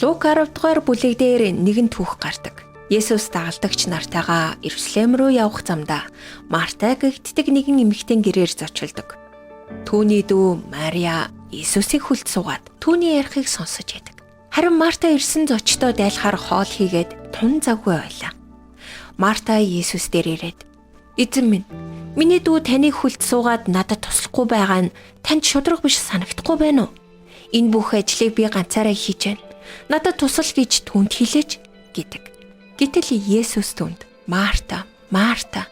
Лук 10 дугаар бүлэг дээр нэгэн түүх гардаг. Есүс дагалдагч нартайгаа Иерусалим руу явах замдаа Марта гэгддэг нэгэн эмэгтэйн гэрээр зочилдог. Түүний дүү Мария Есүсийг хүлд суугаад түүний ярихыг сонсож байдаг. Харин Марта ирсэн зочдоо дайлахаар хоол хийгээд тун завгүй байлаа. Марта Есүс дээр ирээд "Эзэн минь, миний дүү таныг хүлд суугаад надад туслахгүй байгаа нь танд шудраг биш санагдахгүй байна уу? Энэ бүх ажлыг би ганцаараа хийж байна. Надад тусал гэж түнд хэлээч" гэдэг. Гэтэл Есүс түнд "Марта, Марта,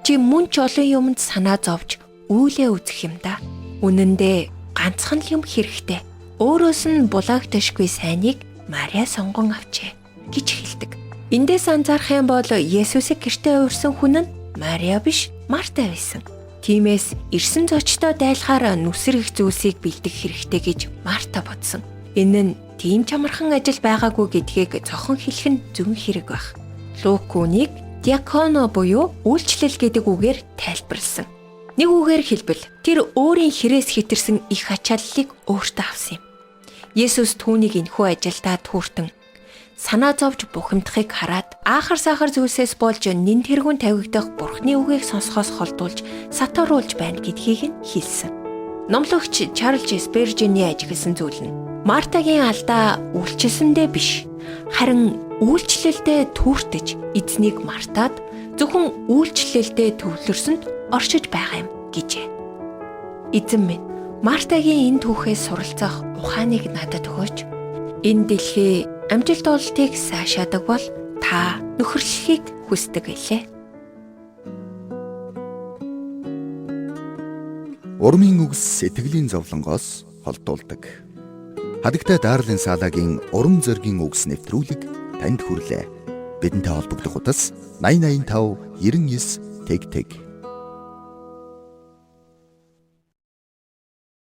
чи мөн ч олон юмд санаа зовж үйлээ үзэх юм да. Үнэн дээр ганцхан л юм хэрэгтэй. Өөрөөс нь булаагдашгүй сайныг Мария сонгон авчээ" гэж хэлдэг. Эндээс анзаарах юм бол Есүсийг гэртээ урьсан хүн нь Мария биш, Марта байсан. Тиймээс ирсэн зочдоо дайлахаар нүсэр их зүйлсийг бэлдэх хэрэгтэй гэж Марта бодсон. Энэ нь тийм чамархан ажил байгаагүй гэдгийг цохон хэлэх нь зөв хэрэг байх. Лук үүнийг диаконо буюу үйлчлэл гэдэг үгээр тайлбарласан. Нэг үгээр хэлбэл тэр өөрийн хэрээс хэтэрсэн их ачааллыг өөртөө авсан юм. Есүс түүнийг энэхүү ажилдаа түүртэн санаа зовж бухимдахыг хараад аахар сахар зүйлсээс болж нэн тэргүүн тавигдах Бурхны үгийг сонсохоос холдуулж сатууруулж байна гэдгийг нь хэлсэн. Номлогч Чарлз Спержиний ажигласан зүйл нь Мартагийн алдаа үйлчлэлсэндээ биш, харин үйлчлэлдээ түүртэж эзнийг мартаад зөвхөн үйлчлэлдээ төвлөрсөнд оршиж байгаа юм гэжээ. "Эзэн минь, Мартагийн энэ түүхээс суралцах ухааныг надад өгөөч. Энэ дэлхий амжилт ололтыг сайшаадаг бол та нөхөрлөхийг хүсдэг гэлээ." Урмын үгс сэтгэлийн зовлонгоос холдуулдаг. Хадагтай Дарлин Салагийн урам зоригийн үгс нэвтрүүлэг танд хүрлээ. Бидэнтэй холбогдох утас 8085 99 тэг тэг.